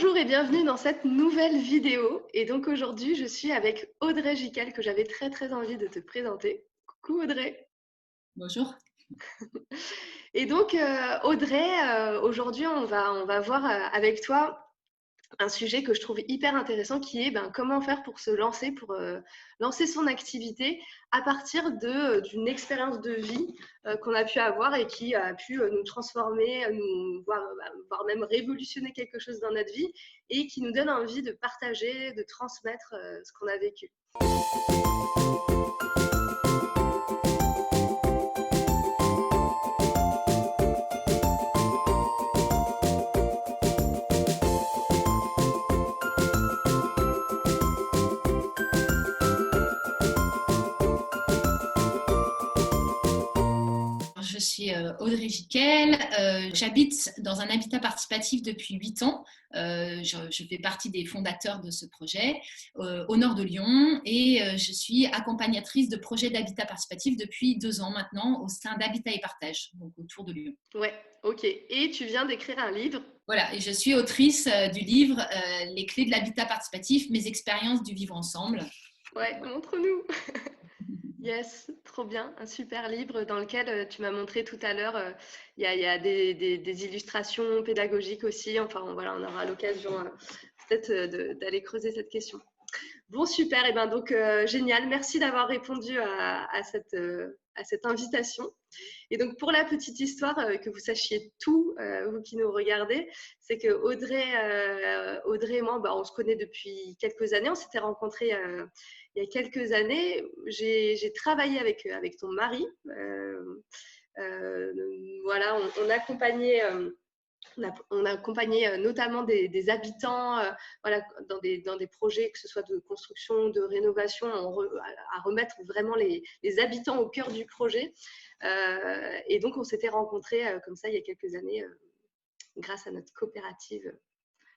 Bonjour et bienvenue dans cette nouvelle vidéo. Et donc aujourd'hui, je suis avec Audrey Gical que j'avais très envie de te présenter. Coucou Audrey. Bonjour. Et donc Audrey, aujourd'hui on va voir avec toi un sujet que je trouve hyper intéressant qui est comment faire pour se lancer, pour lancer son activité à partir d'une expérience de vie qu'on a pu avoir et qui a pu nous transformer, voire même révolutionner quelque chose dans notre vie et qui nous donne envie de partager, de transmettre ce qu'on a vécu. Je suis Audrey Gical. J'habite dans un habitat participatif depuis 8 ans. Je fais partie des fondateurs de ce projet au nord de Lyon et je suis accompagnatrice de projets d'habitat participatif depuis 2 ans maintenant au sein d'Habitat et Partage, donc autour de Lyon. Ouais, ok. Et tu viens d'écrire un livre. Voilà, et je suis autrice du livre Les clés de l'habitat participatif, mes expériences du vivre ensemble. Ouais, montre-nous. Yes, trop bien, un super livre dans lequel tu m'as montré tout à l'heure, il y a des illustrations pédagogiques aussi. Enfin, voilà, on aura l'occasion peut-être d'aller creuser cette question. Bon, super, et ben donc génial, merci d'avoir répondu à cette invitation. Et donc, pour la petite histoire, que vous sachiez tout, vous qui nous regardez, c'est que Audrey et moi, on se connaît depuis quelques années. On s'était rencontrés il y a quelques années. J'ai travaillé avec ton mari. Voilà, on accompagnait. On a accompagné notamment des habitants voilà, dans des projets, que ce soit de construction, de rénovation, à remettre vraiment les habitants au cœur du projet. Et donc, on s'était rencontrés comme ça il y a quelques années grâce à notre coopérative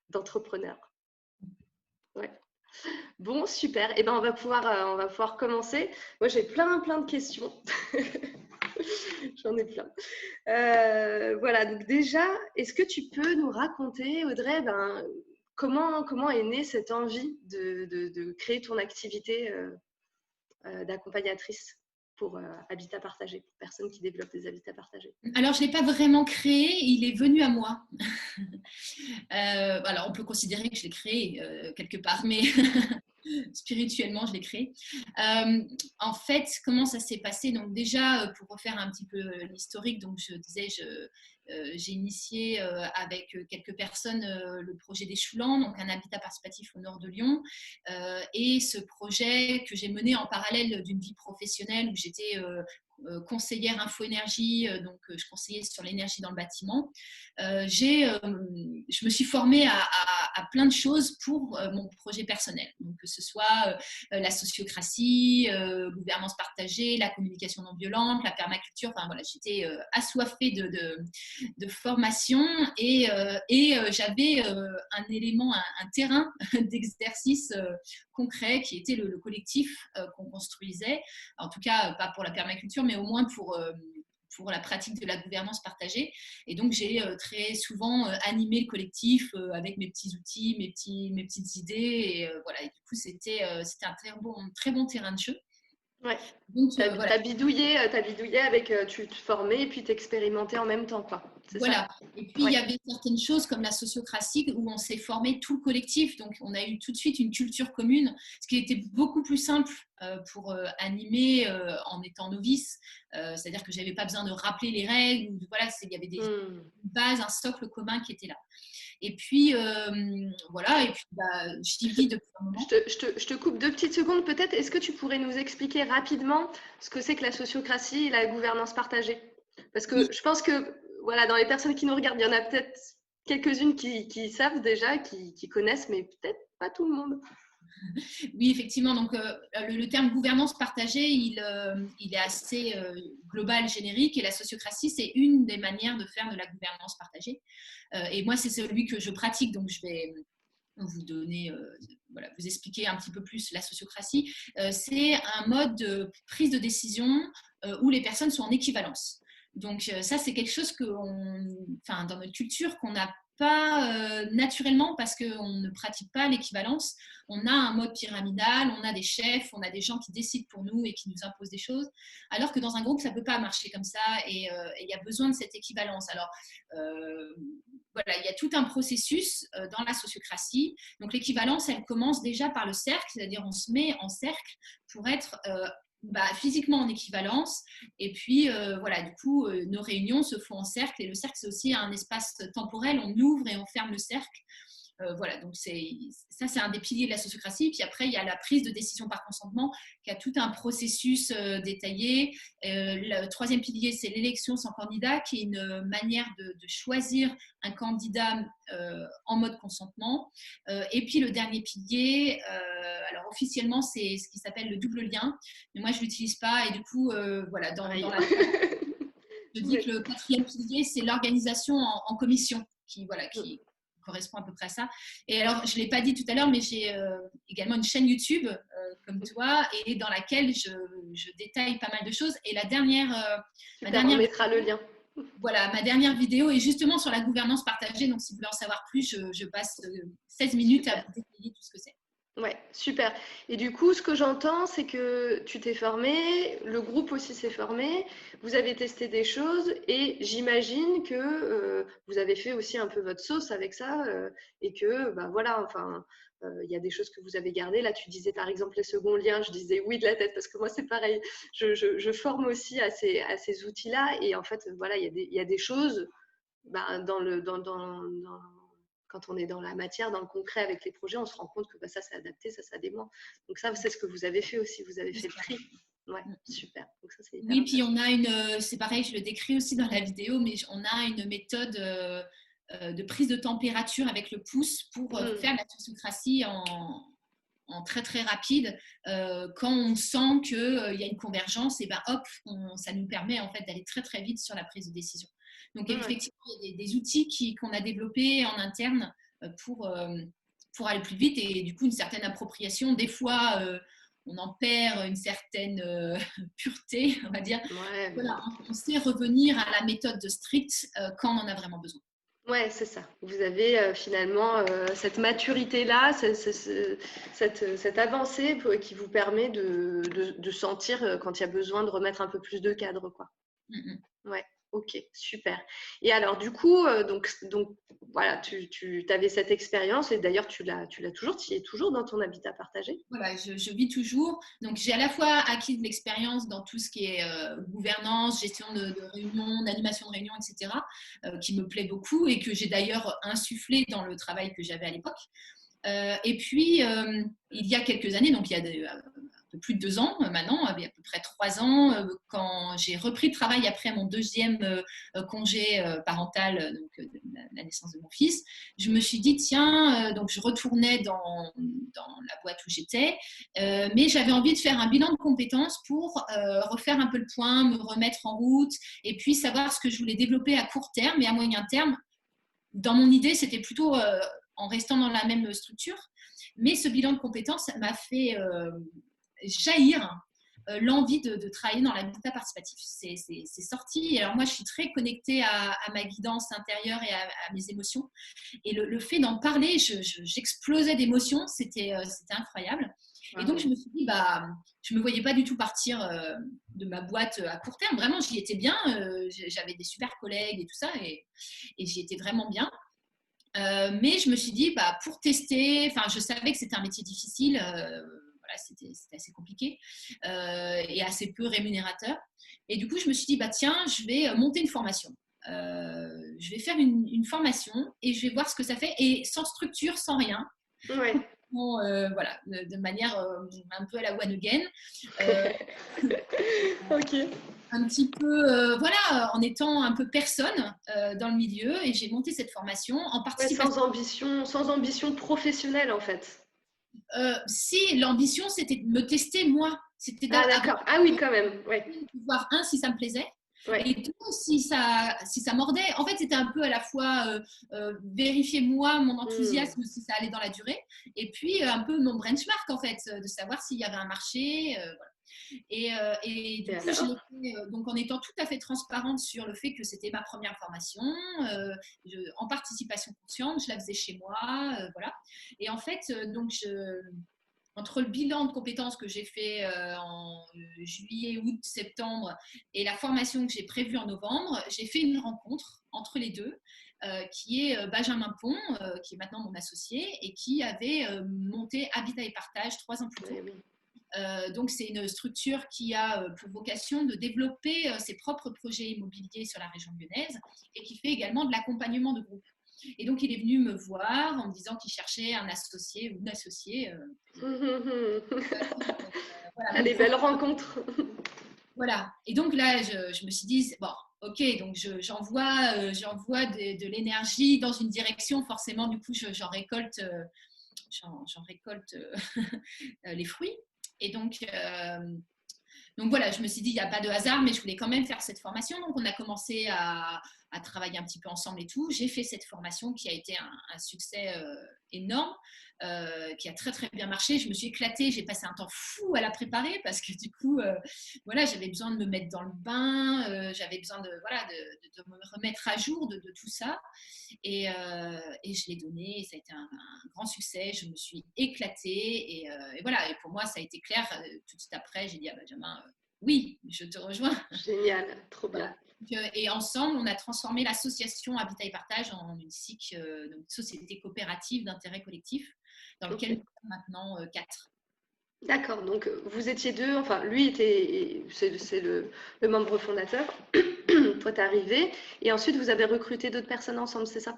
d'entrepreneurs. Ouais. Bon, super. Et ben, on va pouvoir commencer. Moi, j'ai plein de questions. J'en ai plein. Voilà, donc déjà, est-ce que tu peux nous raconter, Audrey, comment est née cette envie de créer ton activité d'accompagnatrice pour habitat partagé, pour personnes qui développent des habitats partagés? Alors, je ne l'ai pas vraiment créé, il est venu à moi. Alors, on peut considérer que je l'ai créé quelque part, mais spirituellement, je l'ai créé. En fait, comment ça s'est passé? Donc déjà, pour refaire un petit peu l'historique, donc je disais, j'ai initié avec quelques personnes le projet des Choulans, donc un habitat participatif au nord de Lyon. Et ce projet que j'ai mené en parallèle d'une vie professionnelle où j'étais conseillère info-énergie, donc je conseillais sur l'énergie dans le bâtiment. Je me suis formée à plein de choses pour mon projet personnel, donc que ce soit la sociocratie, gouvernance partagée, la communication non violente, la permaculture. Enfin voilà, j'étais assoiffée de formation et j'avais un élément, un terrain d'exercice concret qui était le collectif qu'on construisait. En tout cas, pas pour la permaculture, mais au moins pour la pratique de la gouvernance partagée. Et donc, j'ai très souvent animé le collectif avec mes petits outils, mes petites idées. Et voilà. Et du coup, c'était un très bon terrain de jeu. Ouais. Donc, voilà. T'as bidouillé avec, tu te formais et puis t'expérimentais en même temps, quoi. C'est ça? Voilà. Et puis, il y Ouais. avait certaines choses comme la sociocratie où on s'est formé tout le collectif. Donc, on a eu tout de suite une culture commune, ce qui était beaucoup plus simple pour animer en étant novice. C'est-à-dire que je n'avais pas besoin de rappeler les règles. Voilà, il y avait des bases, un socle commun qui était là. Et puis, voilà. Et puis, j'y vis depuis un moment. Je te coupe 2 petites secondes peut-être. Est-ce que tu pourrais nous expliquer rapidement ce que c'est que la sociocratie et la gouvernance partagée? Parce que je pense que voilà, dans les personnes qui nous regardent, il y en a peut-être quelques-unes qui savent déjà, qui connaissent, mais peut-être pas tout le monde. Oui, effectivement. Donc, le terme gouvernance partagée, il est assez global, générique. Et la sociocratie, c'est une des manières de faire de la gouvernance partagée. Et moi, c'est celui que je pratique. Donc, je vais vous donner, voilà, vous expliquer un petit peu plus la sociocratie. C'est un mode de prise de décision où les personnes sont en équivalence. Donc ça, c'est quelque chose dans notre culture qu'on a pas naturellement parce qu'on ne pratique pas l'équivalence. On a un mode pyramidal, on a des chefs, on a des gens qui décident pour nous et qui nous imposent des choses, alors que dans un groupe, ça ne peut pas marcher comme ça et il y a besoin de cette équivalence. Alors, voilà, il y a tout un processus dans la sociocratie. Donc, l'équivalence, elle commence déjà par le cercle, c'est-à-dire on se met en cercle pour être physiquement en équivalence. Et puis, voilà, du coup, nos réunions se font en cercle. Et le cercle, c'est aussi un espace temporel. On ouvre et on ferme le cercle. Voilà, donc ça, c'est un des piliers de la sociocratie. Puis après, il y a la prise de décision par consentement, qui a tout un processus détaillé. Le troisième pilier, c'est l'élection sans candidat, qui est une manière de choisir un candidat en mode consentement. Et puis le dernier pilier, alors officiellement, c'est ce qui s'appelle le double lien, mais moi, je ne l'utilise pas. Et du coup, voilà, dans la je dis que le quatrième pilier, c'est l'organisation en commission, qui correspond à peu près à ça. Et alors, je ne l'ai pas dit tout à l'heure, mais j'ai également une chaîne YouTube, comme toi, et dans laquelle je détaille pas mal de choses. Et la dernière... on mettra le lien. Voilà, ma dernière vidéo est justement sur la gouvernance partagée. Donc, si vous voulez en savoir plus, je passe 16 minutes à vous détailler tout ce que c'est. Ouais, super. Et du coup, ce que j'entends, c'est que tu t'es formé, le groupe aussi s'est formé, vous avez testé des choses et j'imagine que vous avez fait aussi un peu votre sauce avec ça et que, voilà, enfin, il y a des choses que vous avez gardées. Là, tu disais par exemple les seconds liens, je disais oui de la tête parce que moi, c'est pareil. Je forme aussi à ces outils-là et en fait, voilà, il y a des choses quand on est dans la matière, dans le concret avec les projets, on se rend compte que ça, c'est adapté, ça, ça dépend. Donc ça, c'est ce que vous avez fait aussi, vous avez fait le tri. Ouais, super. Donc ça, c'est hyper puis on a c'est pareil, je le décris aussi dans la vidéo, mais on a une méthode de prise de température avec le pouce pour faire la sociocratie en très très rapide. Quand on sent qu'il y a une convergence, et hop, ça nous permet en fait d'aller très très vite sur la prise de décision. Donc effectivement, il y a des outils qu'on a développés en interne pour aller plus vite et du coup une certaine appropriation. Des fois, on en perd une certaine pureté, on va dire. Ouais. Voilà, on sait revenir à la méthode de strict quand on en a vraiment besoin. Ouais, c'est ça. Vous avez finalement cette maturité-là, cette avancée qui vous permet de sentir quand il y a besoin de remettre un peu plus de cadre, quoi. Ouais, ok, super. Et alors, du coup, donc voilà, tu avais cette expérience et d'ailleurs, tu l'as toujours, tu y es toujours dans ton habitat partagé. Voilà, je vis toujours. Donc, j'ai à la fois acquis de l'expérience dans tout ce qui est gouvernance, gestion de réunions, d'animation de réunions, etc., qui me plaît beaucoup et que j'ai d'ailleurs insufflé dans le travail que j'avais à l'époque. Et puis, il y a quelques années, donc il y a un peu plus de 2 ans maintenant, il y a à peu près 3 ans, quand j'ai repris le travail après mon deuxième congé parental, donc la naissance de mon fils, je me suis dit, tiens, donc je retournais dans la boîte où j'étais, mais j'avais envie de faire un bilan de compétences pour refaire un peu le point, me remettre en route, et puis savoir ce que je voulais développer à court terme et à moyen terme. Dans mon idée, c'était plutôt en restant dans la même structure. Mais ce bilan de compétences m'a fait jaillir l'envie de travailler dans l'habitat participatif. C'est sorti. Alors moi, je suis très connectée à ma guidance intérieure et à mes émotions. Et le fait d'en parler, j'explosais d'émotions. C'était incroyable. Et donc, je me suis dit, je ne me voyais pas du tout partir de ma boîte à court terme. Vraiment, j'y étais bien. J'avais des super collègues et tout ça. Et j'y étais vraiment bien. Mais je me suis dit, pour tester, je savais que c'était un métier difficile, voilà, c'était assez compliqué et assez peu rémunérateur. Et du coup, je me suis dit, tiens, je vais monter une formation. Je vais faire une formation et je vais voir ce que ça fait. Et sans structure, sans rien. Ouais. Voilà, de manière un peu à la one again. Ok. Un petit peu, voilà, en étant un peu personne dans le milieu. Et j'ai monté cette formation en participation. Sans ambition professionnelle, en fait. Si, l'ambition, c'était de me tester moi. C'était d'accord. Ah oui, quand même. Ouais. Voir si ça me plaisait. Ouais. Et deux, si ça mordait. En fait, c'était un peu à la fois vérifier moi, mon enthousiasme, si ça allait dans la durée. Et puis, un peu mon benchmark, en fait, de savoir s'il y avait un marché. Voilà. Et Et du coup, je alors? l'ai fait donc en étant tout à fait transparente sur le fait que c'était ma première formation, en participation consciente, je la faisais chez moi, voilà. Et en fait, donc entre le bilan de compétences que j'ai fait en juillet, août, septembre et la formation que j'ai prévue en novembre, j'ai fait une rencontre entre les deux qui est Benjamin Pont, qui est maintenant mon associé et qui avait monté Habitat et Partage 3 ans plus Oui, tôt. oui. Donc, c'est une structure qui a pour vocation de développer ses propres projets immobiliers sur la région lyonnaise et qui fait également de l'accompagnement de groupe. Et donc, il est venu me voir en me disant qu'il cherchait un associé ou une associée. Voilà, Ah, mon les belles profil. rencontres. Voilà. Et donc là, je me suis dit, bon, ok, donc j'envoie de l'énergie dans une direction, forcément, du coup, j'en récolte, j'en récolte les fruits. Et donc voilà, je me suis dit, il n'y a pas de hasard, mais je voulais quand même faire cette formation. Donc on a commencé à travailler un petit peu ensemble et tout. J'ai fait cette formation qui a été un succès énorme, qui a très très bien marché. Je me suis éclatée, j'ai passé un temps fou à la préparer parce que du coup, voilà, j'avais besoin de me mettre dans le bain, j'avais besoin voilà, de me remettre à jour de tout ça. Et je l'ai donné, et ça a été un grand succès. Je me suis éclatée et voilà. Et pour moi, ça a été clair. Tout de suite après, j'ai dit à Benjamin, oui, je te rejoins. Génial, trop bien. Voilà. Et ensemble, on a transformé l'association Habitat et Partage en une SIC, donc une société coopérative d'intérêt collectif, dans lequel Ok. nous sommes maintenant 4. D'accord, donc vous étiez deux, enfin lui c'est le membre fondateur, toi t'es arrivé, et ensuite vous avez recruté d'autres personnes ensemble, c'est ça?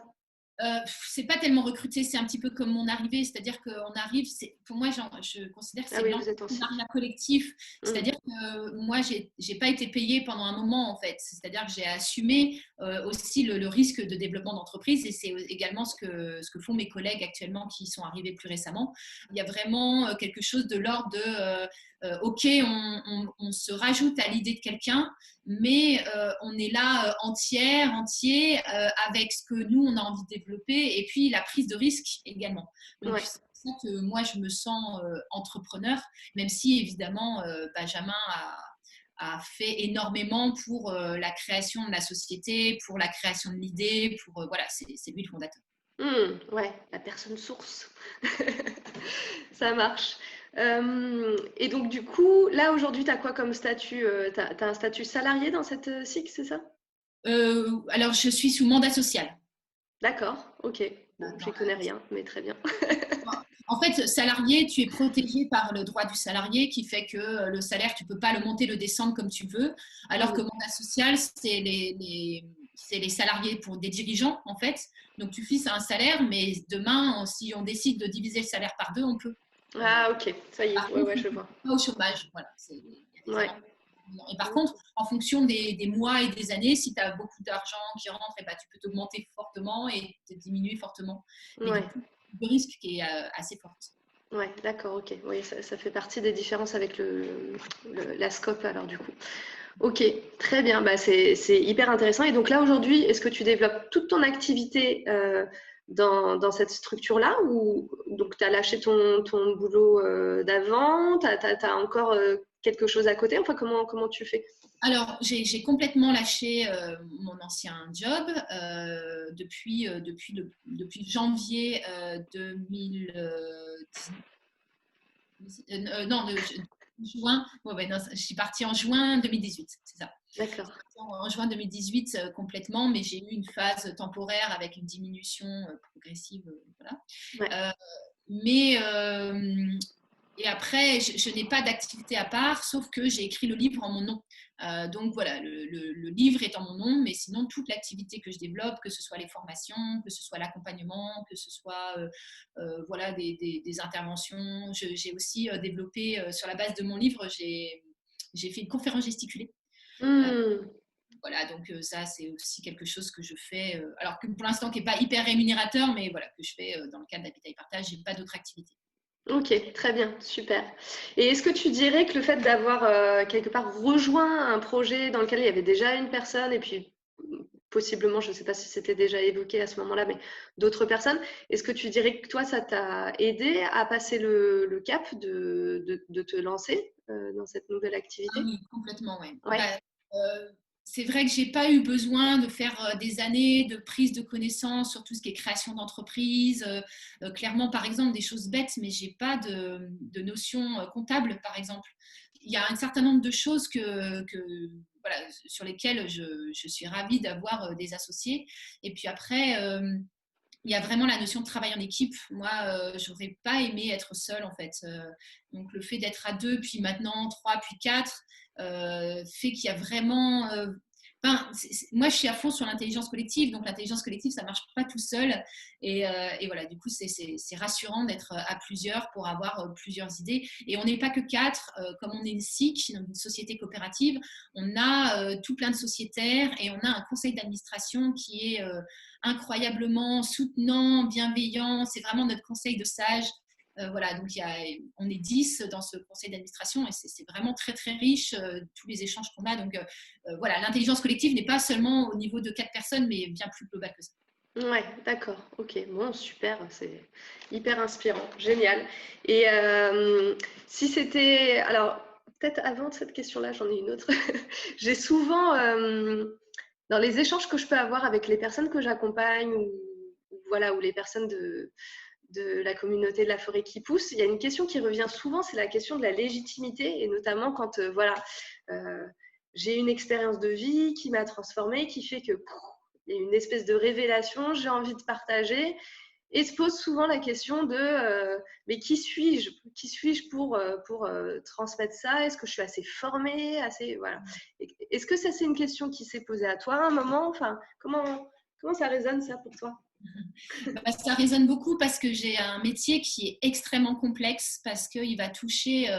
C'est pas tellement recruté, c'est un petit peu comme mon arrivée, c'est-à-dire qu'on arrive, pour moi, je considère que Ah c'est de oui, vous êtes en l'entrepreneuriat cycle. collectif, Hmm. c'est-à-dire que moi, j'ai pas été payée pendant un moment, en fait, c'est-à-dire que j'ai assumé aussi le risque de développement d'entreprise et c'est également ce que font mes collègues actuellement qui sont arrivés plus récemment. Il y a vraiment quelque chose de l'ordre de OK, on se rajoute à l'idée de quelqu'un, mais on est là entier, avec ce que nous, on a envie de développer, et puis la prise de risque également. Donc, Ouais. c'est pour ça que moi, je me sens entrepreneur, même si, évidemment, Benjamin a fait énormément pour la création de la société, pour la création de l'idée, pour voilà, c'est lui le fondateur. Ouais, la personne source. Ça marche. Et donc du coup, là aujourd'hui, t'as quoi comme statut? T'as un statut salarié dans cette SIC, c'est ça? Alors, je suis sous mandat social. D'accord, ok. Bon, Dans j'y connais rien, mais très bien. En fait, salarié, tu es protégé par le droit du salarié qui fait que le salaire, tu ne peux pas le monter, le descendre comme tu veux. Alors que Mhm. mandat social, c'est les salariés pour des dirigeants, en fait. Donc, tu fixes un salaire, mais demain, si on décide de diviser le salaire par deux, on peut. Euh, Ah ok, ça y est, Par ouais, contre, ouais, on ne je peut vois. pas au chômage. Voilà, il y a des Ouais. avantages. Et par contre, en fonction des mois et des années, si tu as beaucoup d'argent qui rentre, eh ben, tu peux t'augmenter fortement et te diminuer fortement. Mais du Ouais. coup, le risque qui est assez fort. Ouais, d'accord, ok. Oui, ça fait partie des différences avec la scope, alors du coup. Ok, très bien. Bah, c'est hyper intéressant. Et donc là, aujourd'hui, est-ce que tu développes toute ton activité dans cette structure-là ou donc tu as lâché ton boulot d'avant, tu as encore quelque chose à côté? Enfin, comment tu fais? Alors, j'ai complètement lâché mon ancien job depuis janvier 2019. Non, juin. Ouais, ouais, non, je suis partie en juin 2018, c'est ça. D'accord. En juin 2018 complètement, mais j'ai eu une phase temporaire avec une diminution progressive. Voilà. Ouais. Euh, mais et après, je n'ai pas d'activité à part, sauf que j'ai écrit le livre en mon nom. Donc voilà, le livre est en mon nom, mais sinon toute l'activité que je développe, que ce soit les formations, que ce soit l'accompagnement, que ce soit voilà, des interventions. J'ai aussi développé, sur la base de mon livre, j'ai fait une conférence gesticulée. Euh, Hmm. voilà, donc ça, c'est aussi quelque chose que je fais, alors que pour l'instant, qui n'est pas hyper rémunérateur, mais voilà, que je fais dans le cadre d'Habitat et Partage. Je n'ai pas d'autres activités. Ok, très bien, super. Et est-ce que tu dirais que le fait d'avoir quelque part rejoint un projet dans lequel il y avait déjà une personne et puis possiblement, je ne sais pas si c'était déjà évoqué à ce moment-là, mais d'autres personnes. Est-ce que tu dirais que toi, ça t'a aidé à passer le cap de te lancer dans cette nouvelle Ah activité? oui, complètement, ouais. Ouais, C'est vrai que j'ai pas eu besoin de faire des années de prise de connaissances sur tout ce qui est création d'entreprise. Clairement, par exemple, des choses bêtes, mais j'ai pas de notion comptable, par exemple. Il y a un certain nombre de choses voilà, sur lesquelles je suis ravie d'avoir des associés. Et puis après, il y a vraiment la notion de travail en équipe. Moi, j'aurais pas aimé être seule en fait. Donc le fait d'être à deux, puis maintenant trois, puis quatre, fait qu'il y a vraiment. Enfin, moi, je suis à fond sur l'intelligence collective. Donc l'intelligence collective, ça marche pas tout seul. Et voilà, du coup, c'est rassurant d'être à plusieurs pour avoir plusieurs idées. Et on n'est pas que quatre, comme on est une SIC, donc une société coopérative. On a tout plein de sociétaires et on a un conseil d'administration qui est incroyablement soutenant, bienveillant. C'est vraiment notre conseil de sages. Voilà, donc on est 10 dans ce conseil d'administration et c'est vraiment très très riche tous les échanges qu'on a. Donc voilà, l'intelligence collective n'est pas seulement au niveau de 4 personnes, mais bien plus globale que ça. ouais, d'accord. Ok, bon, super. C'est hyper inspirant, génial. Et si c'était, alors peut-être avant cette question-là, j'en ai une autre. J'ai souvent dans les échanges que je peux avoir avec les personnes que j'accompagne ou voilà, ou les personnes de la communauté de la forêt qui pousse, il y a une question qui revient souvent, c'est la question de la légitimité, et notamment quand voilà, euh, j'ai une expérience de vie qui m'a transformée, qui fait que il y a une espèce de révélation, j'ai envie de partager, et se pose souvent la question de mais qui suis-je? Qui suis-je pour transmettre ça? Est-ce que je suis assez formée, assez voilà. Est-ce que ça c'est une question qui s'est posée à toi à un moment? Enfin, comment ça résonne ça pour toi? Bah, ça résonne beaucoup parce que j'ai un métier qui est extrêmement complexe parce qu'il va toucher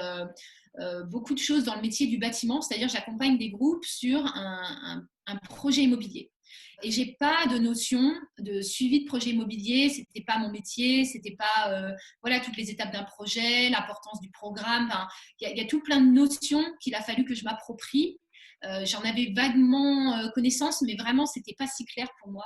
beaucoup de choses dans le métier du bâtiment. C'est-à-dire, j'accompagne des groupes sur un projet immobilier. Et j'ai pas de notion de suivi de projet immobilier. C'était pas mon métier. C'était pas voilà toutes les étapes d'un projet, l'importance du programme. Enfin, il y a tout plein de notions qu'il a fallu que je m'approprie. J'en avais vaguement connaissance, mais vraiment c'était pas si clair pour moi.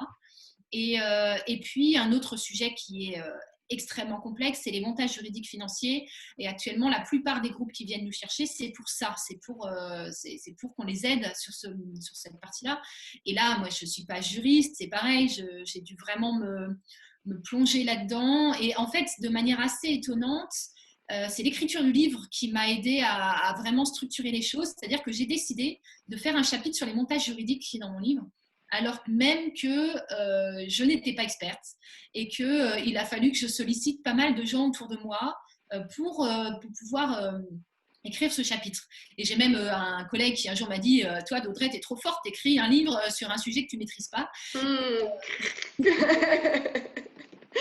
Et puis, un autre sujet qui est extrêmement complexe, c'est les montages juridiques financiers. Et actuellement, la plupart des groupes qui viennent nous chercher, c'est pour ça, c'est pour qu'on les aide sur cette partie-là. Et là, moi, je ne suis pas juriste, c'est pareil, j'ai dû vraiment me plonger là-dedans. Et en fait, de manière assez étonnante, c'est l'écriture du livre qui m'a aidé à vraiment structurer les choses. C'est-à-dire que j'ai décidé de faire un chapitre sur les montages juridiques qui est dans mon livre alors même que je n'étais pas experte et qu'il a fallu que je sollicite pas mal de gens autour de moi pour pouvoir écrire ce chapitre. Et j'ai même un collègue qui un jour m'a dit toi, Audrey, t'es trop forte, t'écris un livre sur un sujet que tu maîtrises pas. Hmm.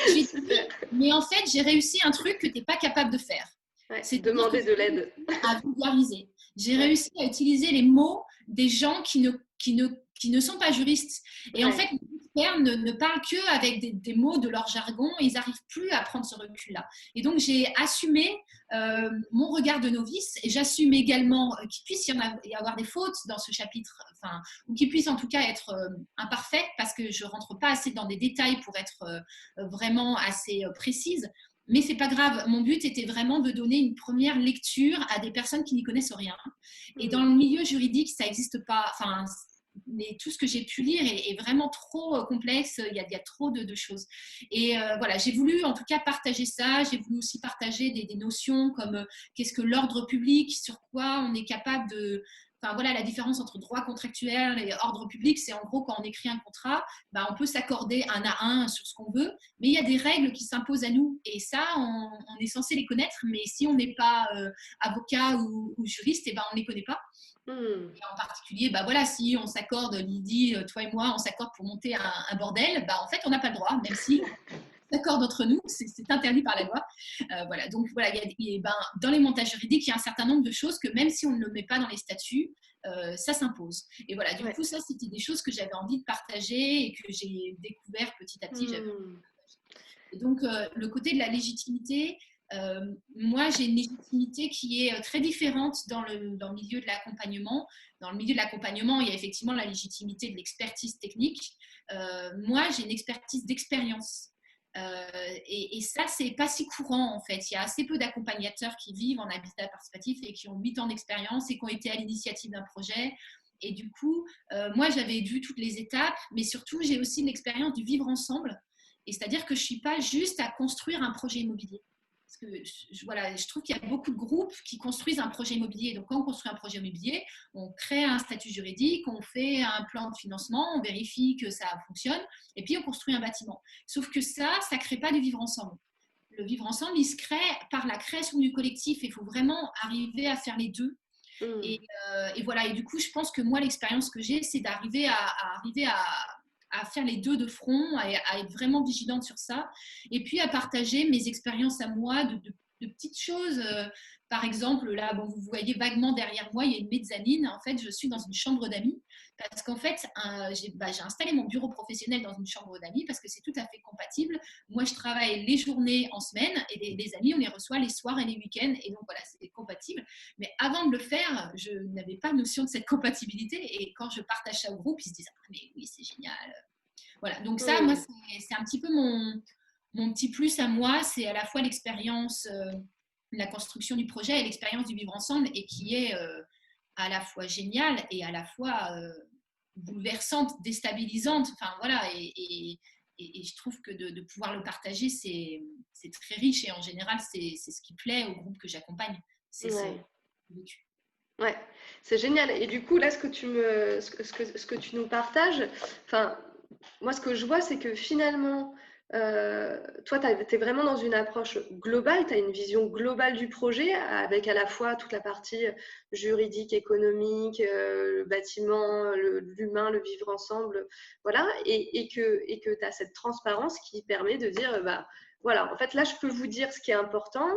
Je lui ai dit, Super. mais en fait, j'ai réussi un truc que tu n'es pas capable de faire. Ouais, C'est-à-dire que demander de j'ai l'aide. réussi à vulgariser. J'ai Ouais, réussi à utiliser les mots des gens qui ne sont pas juristes. Et en ouais. fait, les experts ne parlent qu'avec des mots de leur jargon et ils n'arrivent plus à prendre ce recul-là. Et donc, j'ai assumé mon regard de novice et j'assume également qu'il puisse y avoir des fautes dans ce chapitre, enfin, ou qu'il puisse en tout cas être imparfait parce que je ne rentre pas assez dans des détails pour être vraiment assez précise. Mais c'est pas grave. Mon but était vraiment de donner une première lecture à des personnes qui n'y connaissent rien. Et dans Hmm. le milieu juridique, ça n'existe pas. Enfin, mais tout ce que j'ai pu lire est vraiment trop complexe. Il y a trop de choses. Et voilà, j'ai voulu en tout cas partager ça. J'ai voulu aussi partager des notions comme qu'est-ce que l'ordre public, sur quoi on est capable de. Enfin voilà, la différence entre droit contractuel et ordre public, c'est en gros quand on écrit un contrat, bah, on peut s'accorder un à un sur ce qu'on veut, mais il y a des règles qui s'imposent à nous. Et ça, on est censé les connaître, mais si on n'est pas avocat ou juriste, et ben, on ne les connaît pas. Hmm. Et en particulier, bah voilà, si on s'accorde, Lydie, toi et moi, on s'accorde pour monter un bordel, bah en fait, on n'a pas le droit, même si on s'accorde entre nous, c'est interdit par la loi. Voilà, donc voilà, ben, dans les montages juridiques, il y a un certain nombre de choses que même si on ne le met pas dans les statuts, ça s'impose. Et voilà, du Ouais. coup, ça, c'était des choses que j'avais envie de partager et que j'ai découvert petit à petit. Hmm. Et donc, le côté de la légitimité, moi, j'ai une légitimité qui est très différente dans le milieu de l'accompagnement. Dans le milieu de l'accompagnement, il y a effectivement la légitimité de l'expertise technique. Moi, j'ai une expertise d'expérience. Et ça, c'est pas si courant en fait. Il y a assez peu d'accompagnateurs qui vivent en habitat participatif et qui ont 8 ans d'expérience et qui ont été à l'initiative d'un projet. Et du coup, moi, j'avais vu toutes les étapes, mais surtout, j'ai aussi l'expérience du vivre ensemble. Et c'est-à-dire que je ne suis pas juste à construire un projet immobilier. Parce que voilà, je trouve qu'il y a beaucoup de groupes qui construisent un projet immobilier. Donc, quand on construit un projet immobilier, on crée un statut juridique, on fait un plan de financement, on vérifie que ça fonctionne, et puis on construit un bâtiment. Sauf que ça ne crée pas de vivre ensemble. Le vivre ensemble, il se crée par la création du collectif. Il faut vraiment arriver à faire les deux. Et voilà, et du coup, je pense que moi, l'expérience que j'ai, c'est d'arriver à faire les deux de front, à être vraiment vigilante sur ça, et puis à partager mes expériences à moi de petites choses. Par exemple, là, bon, vous voyez vaguement derrière moi, il y a une mezzanine. En fait, je suis dans une chambre d'amis parce qu'en fait, j'ai installé mon bureau professionnel dans une chambre d'amis parce que c'est tout à fait compatible. Moi, je travaille les journées en semaine et les amis, on les reçoit les soirs et les week-ends. Et donc, voilà, c'est compatible. Mais avant de le faire, je n'avais pas notion de cette compatibilité. Et quand je partage ça au groupe, ils se disent « Ah, mais oui, c'est génial !» Voilà, donc ça, moi, c'est un petit peu mon petit plus à moi. C'est à la fois l'expérience, la construction du projet et l'expérience du vivre ensemble et qui est à la fois géniale et à la fois bouleversante, déstabilisante. Enfin, voilà, et je trouve que de pouvoir le partager, c'est très riche et en général, c'est ce qui plaît au groupe que j'accompagne. C'est ce vécu. Ouais, c'est génial. Et du coup, là, ce que tu nous partages, enfin, moi, ce que je vois, c'est que finalement, toi, tu es vraiment dans une approche globale, tu as une vision globale du projet, avec à la fois toute la partie juridique, économique, le bâtiment, l'humain, le vivre ensemble, voilà, et que tu as cette transparence qui permet de dire, bah, voilà, en fait, là, je peux vous dire ce qui est important.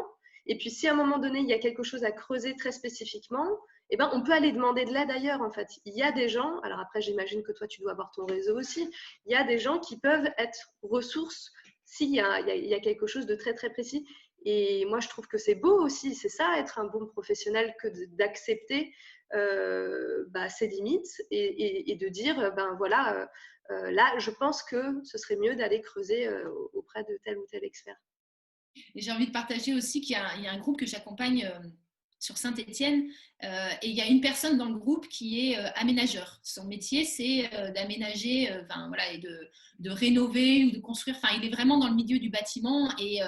Et puis, si à un moment donné, il y a quelque chose à creuser très spécifiquement, eh ben, on peut aller demander de l'aide ailleurs, en fait. Il y a des gens, alors après, j'imagine que toi, tu dois avoir ton réseau aussi, il y a des gens qui peuvent être ressources s'il y a quelque chose de très, très précis. Et moi, je trouve que c'est beau aussi, c'est ça, être un bon professionnel, que d'accepter ses limites et de dire, ben voilà, là, je pense que ce serait mieux d'aller creuser auprès de tel ou tel expert. Et j'ai envie de partager aussi qu'il y a un groupe que j'accompagne sur Saint-Étienne et il y a une personne dans le groupe qui est aménageur. Son métier, c'est d'aménager voilà, et de rénover ou de construire. Enfin, il est vraiment dans le milieu du bâtiment et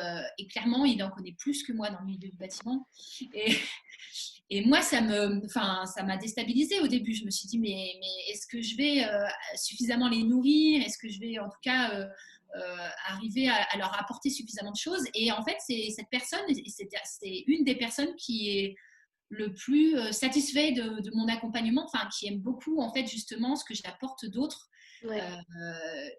clairement, il en connaît plus que moi dans le milieu du bâtiment. Et moi, ça m'a déstabilisée au début. Je me suis dit, mais est-ce que je vais suffisamment les nourrir? Est-ce que je vais en tout cas arriver à leur apporter suffisamment de choses? Et en fait, c'est cette personne, c'est une des personnes qui est le plus satisfait de mon accompagnement, enfin, qui aime beaucoup en fait justement ce que j'apporte d'autres. Ouais.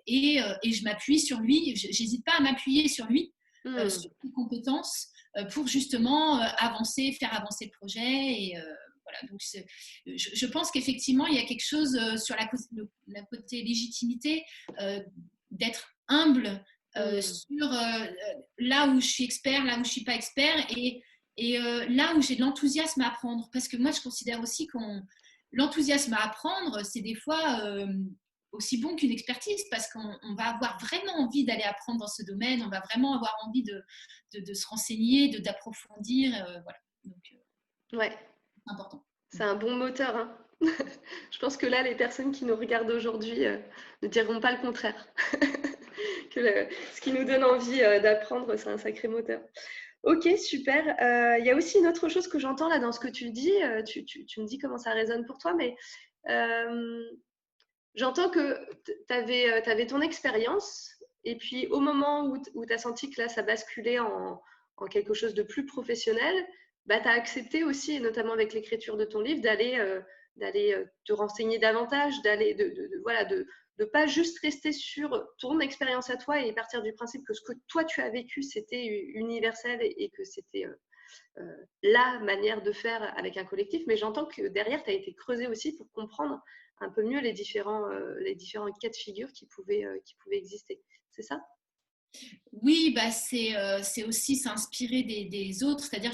Et je m'appuie sur lui. J'hésite pas à m'appuyer sur lui, sur ses compétences pour justement faire avancer le projet. Et voilà, donc je pense qu'effectivement, il y a quelque chose sur la côté légitimité, d'être humble sur là où je suis expert, là où je ne suis pas expert et là où j'ai de l'enthousiasme à apprendre. Parce que moi, je considère aussi que l'enthousiasme à apprendre, c'est des fois aussi bon qu'une expertise parce qu'on va avoir vraiment envie d'aller apprendre dans ce domaine, on va vraiment avoir envie de se renseigner, d'approfondir. Voilà. Donc, ouais. c'est important. C'est un bon moteur, hein. Je pense que là, les personnes qui nous regardent aujourd'hui ne diront pas le contraire. Ce qui nous donne envie d'apprendre, c'est un sacré moteur. Ok, super. Il y a aussi une autre chose que j'entends là dans ce que tu dis. Tu me dis comment ça résonne pour toi, mais j'entends que tu avais ton expérience et puis au moment où tu as senti que là, ça basculait en quelque chose de plus professionnel, bah, tu as accepté aussi, et notamment avec l'écriture de ton livre, d'aller te renseigner davantage, voilà, de pas juste rester sur ton expérience à toi et partir du principe que ce que toi tu as vécu, c'était universel et que c'était la manière de faire avec un collectif. Mais j'entends que derrière, tu as été creusé aussi pour comprendre un peu mieux les différents cas de figure qui pouvaient exister. C'est ça? Oui, bah c'est aussi s'inspirer des autres, c'est-à-dire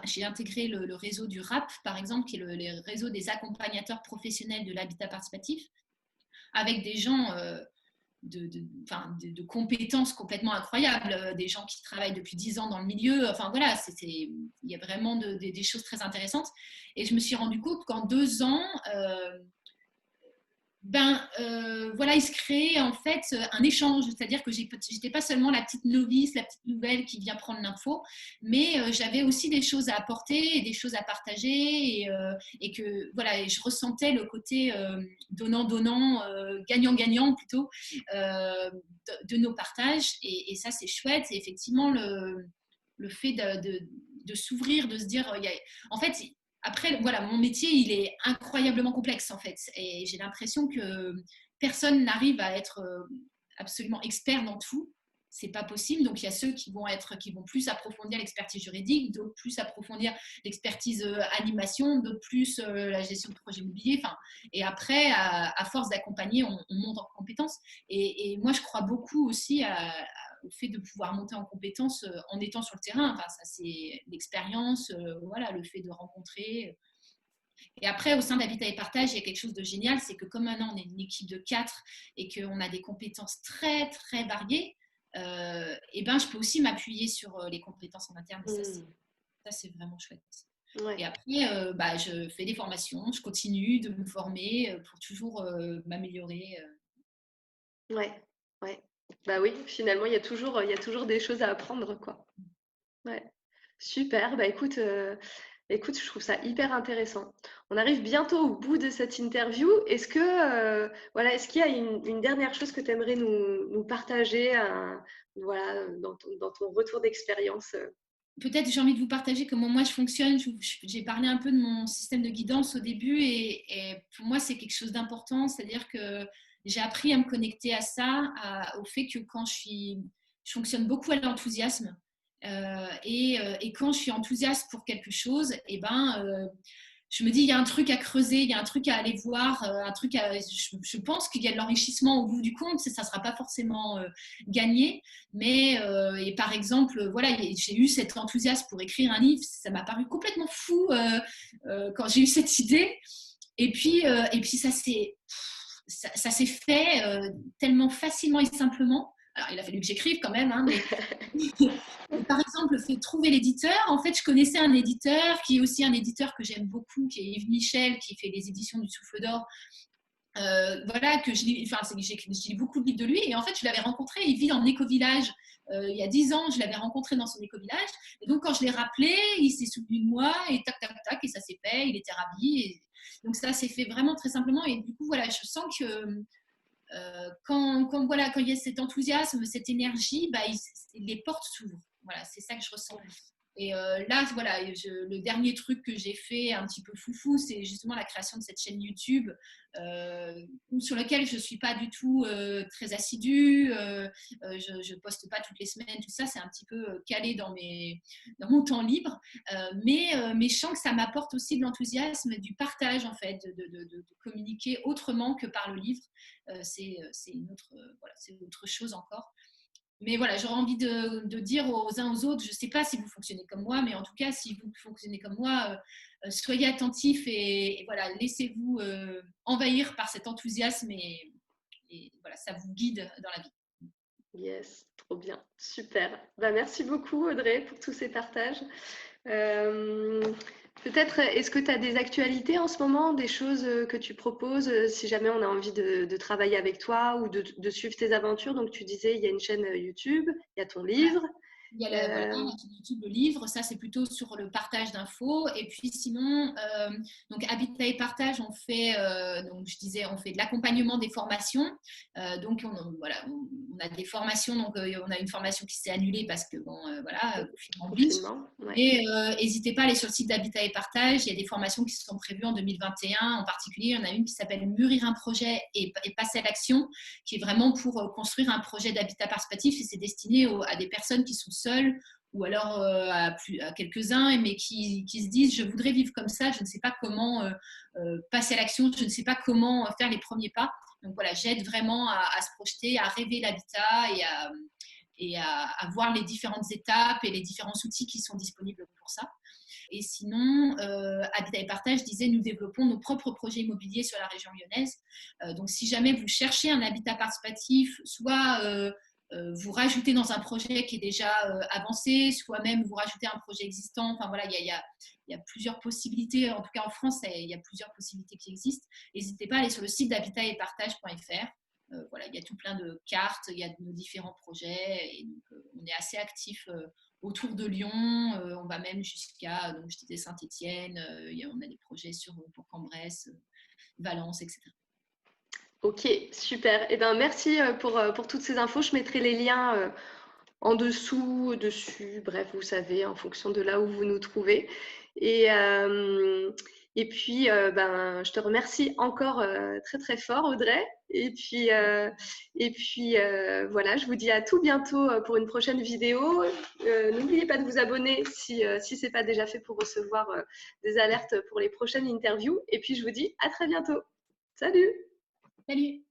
j'ai intégré le réseau du RAP, par exemple, qui est le réseau des accompagnateurs professionnels de l'habitat participatif, avec des gens de compétences complètement incroyables, des gens qui travaillent depuis 10 ans dans le milieu, enfin voilà, il y a vraiment des choses très intéressantes. Et je me suis rendu compte qu'en 2 ans, voilà, il se crée en fait un échange, c'est-à-dire que j'étais pas seulement la petite novice, la petite nouvelle qui vient prendre l'info, mais j'avais aussi des choses à apporter et des choses à partager et que voilà, et je ressentais le côté donnant-donnant, gagnant-gagnant plutôt de nos partages et ça c'est chouette. Et effectivement le fait de s'ouvrir, de se dire, en fait, après, voilà, mon métier, il est incroyablement complexe, en fait. Et j'ai l'impression que personne n'arrive à être absolument expert dans tout. C'est pas possible. Donc, il y a ceux qui vont plus approfondir l'expertise juridique, d'autres plus approfondir l'expertise animation, d'autres plus la gestion de projet immobilier. Enfin, et après, à force d'accompagner, on monte en compétences. Et moi, je crois beaucoup aussi au fait de pouvoir monter en compétences en étant sur le terrain. Enfin, ça, c'est l'expérience, voilà, le fait de rencontrer. Et après, au sein d'Habitat et Partage, il y a quelque chose de génial, c'est que comme maintenant on est une équipe de 4 et qu'on a des compétences très, très variées, et ben, je peux aussi m'appuyer sur les compétences en interne. Et ça, c'est vraiment chouette. Ouais. Et après, je fais des formations, je continue de me former pour toujours m'améliorer. Ouais, ouais. Bah oui, finalement, il y a toujours des choses à apprendre, quoi. Ouais. Super. Bah écoute, je trouve ça hyper intéressant. On arrive bientôt au bout de cette interview. Voilà, est-ce qu'il y a une dernière chose que tu aimerais nous partager, voilà, dans ton retour d'expérience? Peut-être j'ai envie de vous partager comment moi je fonctionne. J'ai parlé un peu de mon système de guidance au début et pour moi c'est quelque chose d'important, c'est-à-dire que j'ai appris à me connecter à ça, au fait que je fonctionne beaucoup à l'enthousiasme et quand je suis enthousiaste pour quelque chose, et ben je me dis il y a un truc à creuser, il y a un truc à aller voir, je pense qu'il y a de l'enrichissement au bout du compte, ça ne sera pas forcément gagné. Mais, et par exemple, voilà, j'ai eu cet enthousiasme pour écrire un livre, ça m'a paru complètement fou quand j'ai eu cette idée. Et puis ça s'est fait tellement facilement et simplement. Alors, il a fallu que j'écrive quand même, hein, mais par exemple, le fait de trouver l'éditeur, en fait, je connaissais un éditeur qui est aussi un éditeur que j'aime beaucoup, qui est Yves Michel, qui fait les éditions du Souffle d'Or. Voilà, que je lis beaucoup de livres de lui. Et en fait, je l'avais rencontré, il vit en éco-village. Il y a 10 ans, je l'avais rencontré dans son éco-village. Et donc, quand je l'ai rappelé, il s'est souvenu de moi et tac, tac, tac, et ça s'est fait. Il était ravi. Donc, ça s'est fait vraiment très simplement. Et du coup, voilà, je sens que quand il y a cet enthousiasme, cette énergie, les portes s'ouvrent. Voilà, c'est ça que je ressens. Et là, voilà, le dernier truc que j'ai fait un petit peu foufou, c'est justement la création de cette chaîne YouTube sur laquelle je ne suis pas du tout très assidue. Je ne poste pas toutes les semaines, tout ça, c'est un petit peu calé dans mon temps libre. Mais je sens que ça m'apporte aussi de l'enthousiasme, du partage, en fait, de communiquer autrement que par le livre. C'est autre chose encore. Mais voilà, j'aurais envie de dire aux uns aux autres, je ne sais pas si vous fonctionnez comme moi, mais en tout cas, si vous fonctionnez comme moi, soyez attentifs et voilà, laissez-vous envahir par cet enthousiasme et voilà, ça vous guide dans la vie. Yes, trop bien, super. Bah, merci beaucoup Audrey pour tous ces partages. Euh, Peut-être, est-ce que tu as des actualités en ce moment, des choses que tu proposes si jamais on a envie de travailler avec toi ou de suivre tes aventures? Donc tu disais, il y a une chaîne YouTube, il y a ton livre. Il y a la chaîne YouTube, le livre, ça c'est plutôt sur le partage d'infos. Et puis sinon, donc Habitat et Partage, donc je disais, on fait de l'accompagnement des formations. Donc on a des formations, donc on a une formation qui s'est annulée parce que voilà, Confinement, ouais. et n'hésitez pas à aller sur le site d'Habitat et Partage. Il y a des formations qui sont prévues en 2021. En particulier, il y en a une qui s'appelle Mûrir un projet et passer à l'action, qui est vraiment pour construire un projet d'habitat participatif. Et c'est destiné à des personnes qui sont seules ou alors à quelques-uns, mais qui se disent, je voudrais vivre comme ça, je ne sais pas comment passer à l'action, je ne sais pas comment faire les premiers pas. Donc voilà, j'aide vraiment à se projeter, à rêver l'habitat et à voir les différentes étapes et les différents outils qui sont disponibles pour ça. Et sinon, Habitat et Partage disait, nous développons nos propres projets immobiliers sur la région lyonnaise. Donc, si jamais vous cherchez un habitat participatif, soit vous rajoutez dans un projet qui est déjà avancé, soit même vous rajoutez un projet existant. Enfin voilà, il y a plusieurs possibilités. En tout cas, en France, il y a plusieurs possibilités qui existent. N'hésitez pas à aller sur le site d'habitatetpartage.fr. Voilà, il y a tout plein de cartes, il y a nos différents projets. Et donc, on est assez actifs autour de Lyon. On va même jusqu'à, donc je disais Saint-Étienne. On a des projets sur Bourg-en-Bresse, Valence, etc. Ok, super. Eh ben, merci pour toutes ces infos. Je mettrai les liens en dessous, au-dessus, bref, vous savez, en fonction de là où vous nous trouvez. Et puis, je te remercie encore très, très fort, Audrey. Voilà, je vous dis à tout bientôt pour une prochaine vidéo. N'oubliez pas de vous abonner si ce n'est pas déjà fait pour recevoir des alertes pour les prochaines interviews. Et puis, je vous dis à très bientôt. Salut! Salut!